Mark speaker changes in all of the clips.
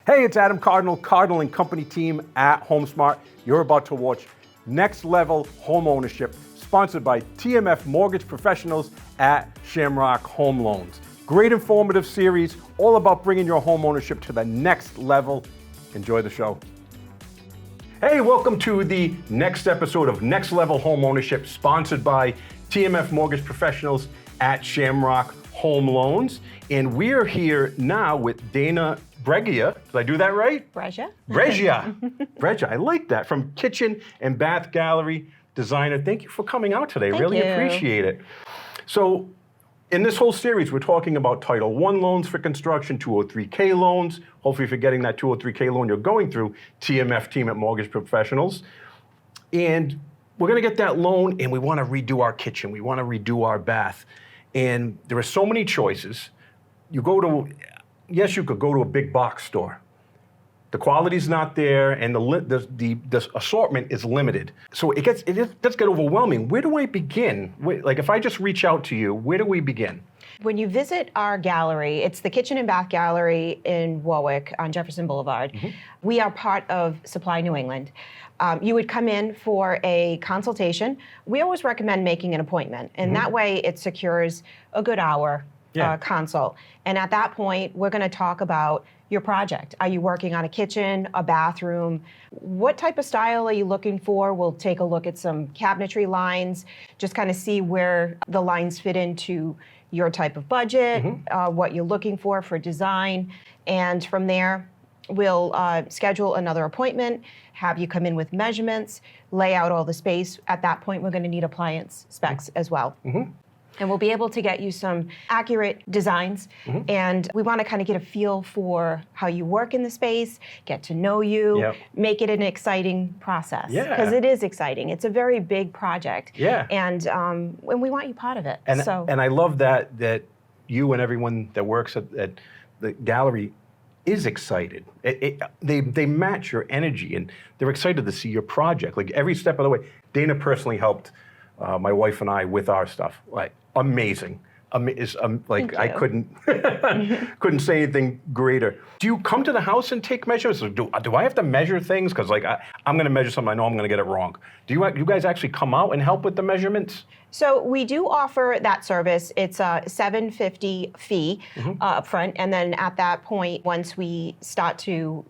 Speaker 1: Hey, it's Adam Cardinal, Cardinal and Company team at HomeSmart. You're about to watch Next Level Home Ownership, sponsored by TMF Mortgage Professionals at Shamrock Home Loans. Great informative series, all about bringing your home ownership to the next level. Enjoy the show. Hey, welcome to the next episode of Next Level Home Ownership, sponsored by TMF Mortgage Professionals at Shamrock Home Loans. And we're here now with Dana Breggia. Did I do that right?
Speaker 2: Breggia.
Speaker 1: Breggia, I like that. From Kitchen and Bath Gallery Designer. Thank you for coming out today.
Speaker 2: Thank
Speaker 1: really
Speaker 2: you.
Speaker 1: appreciate it. So in this whole series, we're talking about Title I loans for construction, 203K loans. Hopefully if you're getting that 203K loan, you're going through TMF, Team at Mortgage Professionals. And we're gonna get that loan and we wanna redo our kitchen. We wanna redo our bath. And there are so many choices. You could go to a big box store. The quality's not there, and the assortment is limited. So it does get overwhelming. Where do I begin? Like if I just reach out to you, where do we begin?
Speaker 2: When you visit our gallery, it's the Kitchen and Bath Gallery in Warwick on Jefferson Blvd. Mm-hmm. We are part of Supply New England. You would come in for a consultation. We always recommend making an appointment, and that way it secures a good hour consult. And at that point, we're going to talk about your project. Are you working on a kitchen, a bathroom? What type of style are you looking for? We'll take a look at some cabinetry lines, just kind of see where the lines fit into your type of budget, what you're looking for design. And from there, we'll schedule another appointment, have you come in with measurements, lay out all the space. At that point, we're going to need appliance specs as well. And we'll be able to get you some accurate designs. And we want to kind of get a feel for how you work in the space, get to know you, make it an exciting process. Because it is exciting. It's a very big project. And we want you part of it.
Speaker 1: And I love that you and everyone that works at the gallery is excited. They match your energy and they're excited to see your project. Like every step of the way. Dana personally helped my wife and I with our stuff. Like amazing. I couldn't say anything greater. Do you come to the house and take measurements? Do I have to measure things? Because like I'm going to measure something, I know I'm going to get it wrong. Do you guys actually come out and help with the measurements?
Speaker 2: So we do offer that service. It's a $750 fee up front, and then at that point, once we start to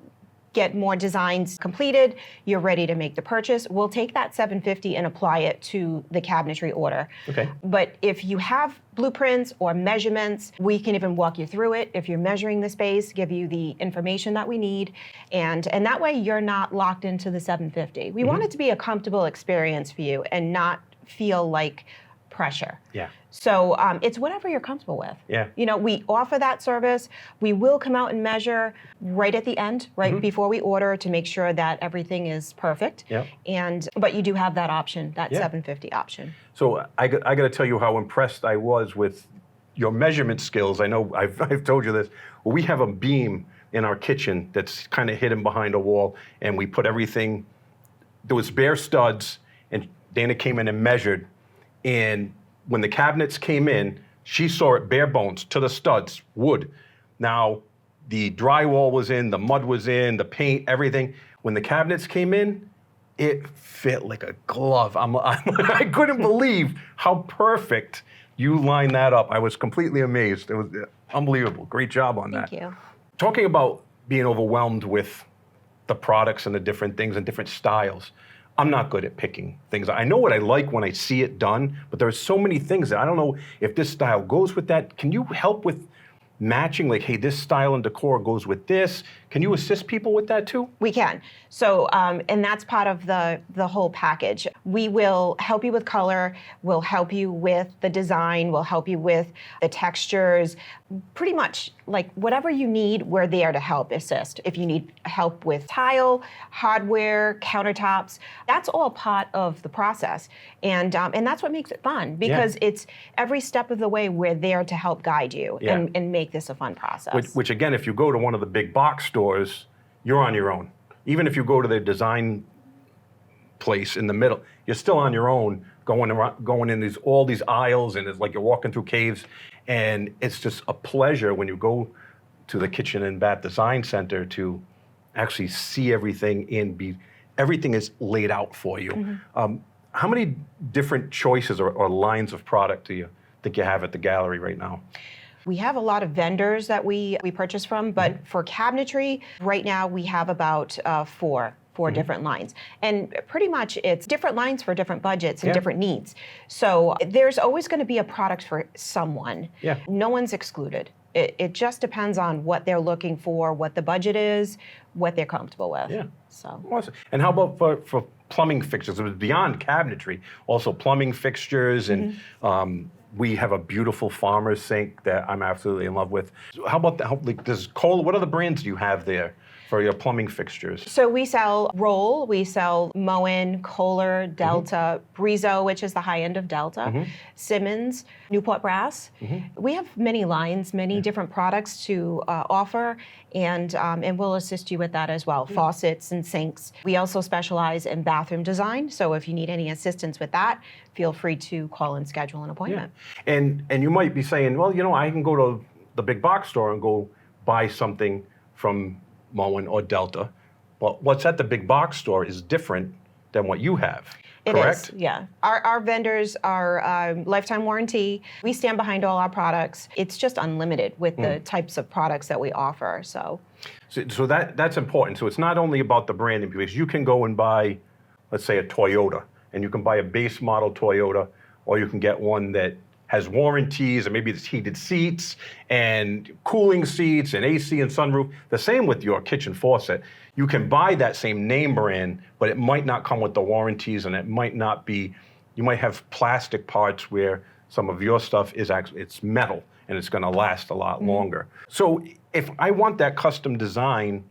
Speaker 2: get more designs completed, you're ready to make the purchase, we'll take that $750 and apply it to the cabinetry order. But if you have blueprints or measurements, we can even walk you through it. If you're measuring the space, give you the information that we need, and that way you're not locked into the $750. We want it to be a comfortable experience for you and not feel like pressure. So it's whatever you're comfortable with. You know, we offer that service. We will come out and measure right at the end, before we order, to make sure that everything is perfect. But you do have that option, that $750 option.
Speaker 1: So I got to tell you how impressed I was with your measurement skills. I know I've told you this. Well, we have a beam in our kitchen that's kind of hidden behind a wall, and we put everything. There was bare studs, and Dana came in and measured. And when the cabinets came in, she saw it bare bones to the studs, wood. Now, the drywall was in, the mud was in, the paint, everything. When the cabinets came in, it fit like a glove. I couldn't believe how perfect you lined that up. I was completely amazed. It was unbelievable. Great job on that.
Speaker 2: Thank you.
Speaker 1: Talking about being overwhelmed with the products and the different things and different styles, I'm not good at picking things. I know what I like when I see it done, but there's so many things that I don't know if this style goes with that. Can you help with matching, like, hey, this style and decor goes with this? Can you assist people with that too?
Speaker 2: We can. So, and that's part of the whole package. We will help you with color, we'll help you with the design, we'll help you with the textures. Pretty much, like, whatever you need, we're there to help assist. If you need help with tile, hardware, countertops, that's all part of the process. And that's what makes it fun, because it's every step of the way we're there to help guide you and make this a fun process.
Speaker 1: Which again, if you go to one of the big box stores, you're on your own. Even if you go to the design place in the middle, you're still on your own, going in all these aisles, and it's like you're walking through caves. And it's just a pleasure when you go to the Kitchen and Bath Design Center to actually see everything everything is laid out for you. How many different choices or lines of product do you think you have at the gallery right now?
Speaker 2: We have a lot of vendors that we purchase from, but for cabinetry, right now we have about four different lines. And pretty much it's different lines for different budgets and different needs. So there's always going to be a product for someone.
Speaker 1: Yeah.
Speaker 2: No one's excluded. It just depends on what they're looking for, what the budget is, what they're comfortable with.
Speaker 1: Yeah.
Speaker 2: So.
Speaker 1: Awesome. And how about for plumbing fixtures? It was beyond cabinetry, also plumbing fixtures, and we have a beautiful farmer's sink that I'm absolutely in love with. So how about that? What other brands do you have there for your plumbing fixtures?
Speaker 2: So we sell Roll, we sell Moen, Kohler, Delta, Brizo, which is the high end of Delta, Simmons, Newport Brass. We have many lines, many different products to offer, and we'll assist you with that as well. Faucets and sinks. We also specialize in bathroom design, so if you need any assistance with that, feel free to call and schedule an appointment.
Speaker 1: Yeah. And you might be saying, well, I can go to the big box store and go buy something from Moen or Delta, but what's at the big box store is different than what you have, correct?
Speaker 2: It is, yeah. Our vendors are lifetime warranty. We stand behind all our products. It's just unlimited with the types of products that we offer, so.
Speaker 1: So that's important. So it's not only about the branding, because you can go and buy, let's say, a Toyota, and you can buy a base model Toyota, or you can get one that has warranties, and maybe it's heated seats and cooling seats and AC and sunroof. The same with your kitchen faucet. You can buy that same name brand, but it might not come with the warranties, and it might not be, you might have plastic parts where some of your stuff is actually, it's metal, and it's gonna last a lot longer. So if I want that custom design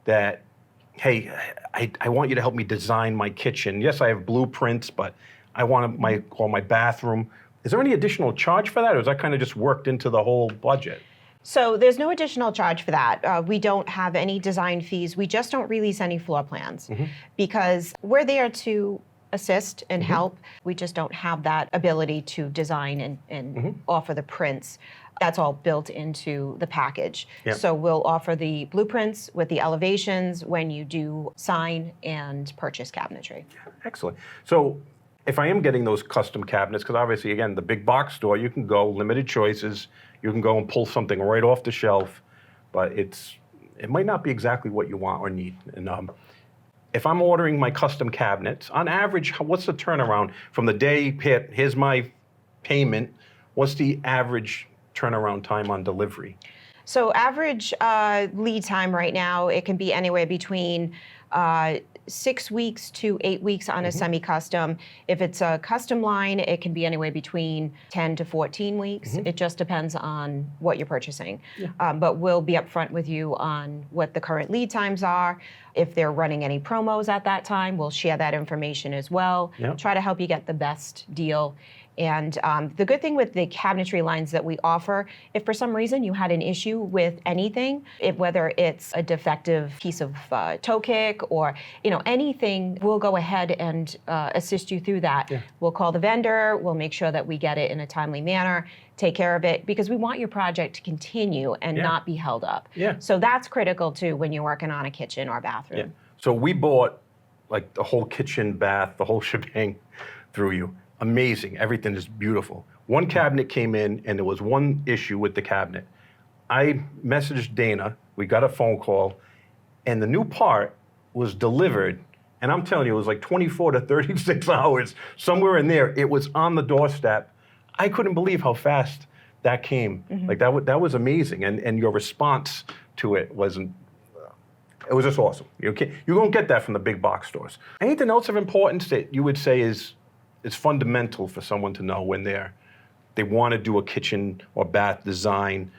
Speaker 1: that, hey, I want you to help me design my kitchen. Yes, I have blueprints, but I want my bathroom. Is there any additional charge for that, or is that kind of just worked into the whole budget?
Speaker 2: So there's no additional charge for that. We don't have any design fees. We just don't release any floor plans because we're there to assist and help. We just don't have that ability to design and offer the prints. That's all built into the package.
Speaker 1: Yep.
Speaker 2: So we'll offer the blueprints with the elevations when you do sign and purchase cabinetry.
Speaker 1: Excellent. So if I am getting those custom cabinets, because obviously, again, the big box store, you can go, limited choices, you can go and pull something right off the shelf, but it might not be exactly what you want or need. And if I'm ordering my custom cabinets, on average, what's the turnaround from the day, here's my payment, what's the average turnaround time on delivery?
Speaker 2: So average lead time right now, it can be anywhere between 6 weeks to 8 weeks on a semi-custom. If it's a custom line, it can be anywhere between 10 to 14 weeks. It just depends on what you're purchasing. But we'll be upfront with you on what the current lead times are. If they're running any promos at that time, we'll share that information as well. Try to help you get the best deal. And the good thing with the cabinetry lines that we offer, if for some reason you had an issue with anything, whether it's a defective piece of toe kick or anything, we'll go ahead and assist you through that. We'll call the vendor, we'll make sure that we get it in a timely manner, take care of it, because we want your project to continue and not be held up. So that's critical too when you're working on a kitchen or bathroom.
Speaker 1: So we bought like the whole kitchen, bath, the whole shebang through you. Amazing, everything is beautiful. One cabinet came in and there was one issue with the cabinet. I messaged Dana, we got a phone call, and the new part was delivered, and I'm telling you, it was like 24 to 36 hours, somewhere in there, it was on the doorstep. I couldn't believe how fast that came. Like that was amazing, and your response to it wasn't, it was just awesome. You won't get that from the big box stores. Anything else of importance that you would say is fundamental for someone to know when they want to do a kitchen or bath design?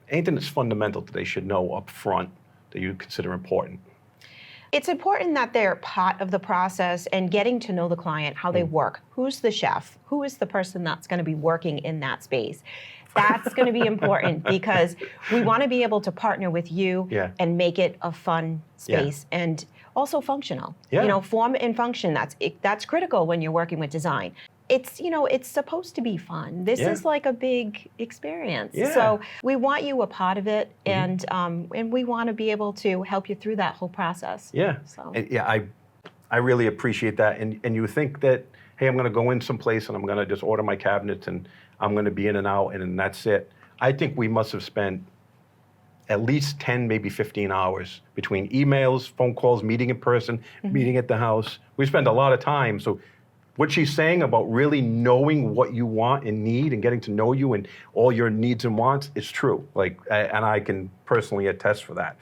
Speaker 1: Anything that's fundamental that they should know up front that you consider important?
Speaker 2: It's important that they're part of the process and getting to know the client, how they work. Who's the chef? Who is the person that's going to be working in that space? That's going to be important because we want to be able to partner with you and make it a fun space and also functional. Form and function, that's critical when you're working with design. it's, it's supposed to be fun. This
Speaker 1: Yeah.
Speaker 2: is like a big experience.
Speaker 1: Yeah.
Speaker 2: So we want you a part of it, and we want to be able to help you through that whole process.
Speaker 1: Yeah.
Speaker 2: So.
Speaker 1: And yeah, I really appreciate that. And you think that, hey, I'm going to go in someplace and I'm going to just order my cabinets and I'm going to be in and out and that's it. I think we must have spent at least 10, maybe 15 hours between emails, phone calls, meeting in person, meeting at the house. We spend a lot of time. So what she's saying about really knowing what you want and need and getting to know you and all your needs and wants is true. And I can personally attest for that.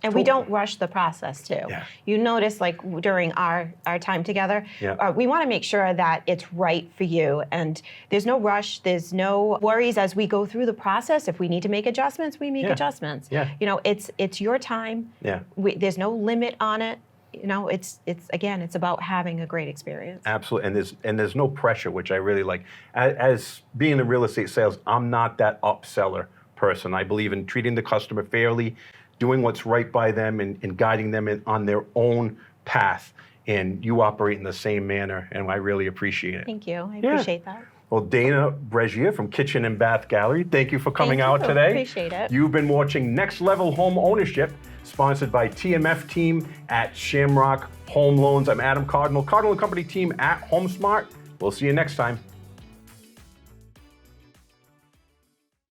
Speaker 2: And we don't rush the process too.
Speaker 1: Yeah.
Speaker 2: You notice, like during our time together,
Speaker 1: Yeah.
Speaker 2: we want to make sure that it's right for you. And there's no rush, there's no worries as we go through the process. If we need to make adjustments, we make adjustments.
Speaker 1: Yeah.
Speaker 2: It's your time.
Speaker 1: Yeah.
Speaker 2: There's no limit on it. It's about having a great experience.
Speaker 1: Absolutely, and there's no pressure, which I really like. As being in real estate sales, I'm not that upseller person. I believe in treating the customer fairly, doing what's right by them, and guiding them on their own path. And you operate in the same manner, and I really appreciate it.
Speaker 2: Thank you. I appreciate that.
Speaker 1: Well, Dana Breggia from Kitchen and Bath Gallery, thank you for coming
Speaker 2: Thank
Speaker 1: out
Speaker 2: you.
Speaker 1: today.
Speaker 2: Appreciate it.
Speaker 1: You've been watching Next Level Home Ownership, sponsored by TMF team at Shamrock Home Loans. I'm Adam Cardinal, Cardinal Company team at HomeSmart. We'll see you next time.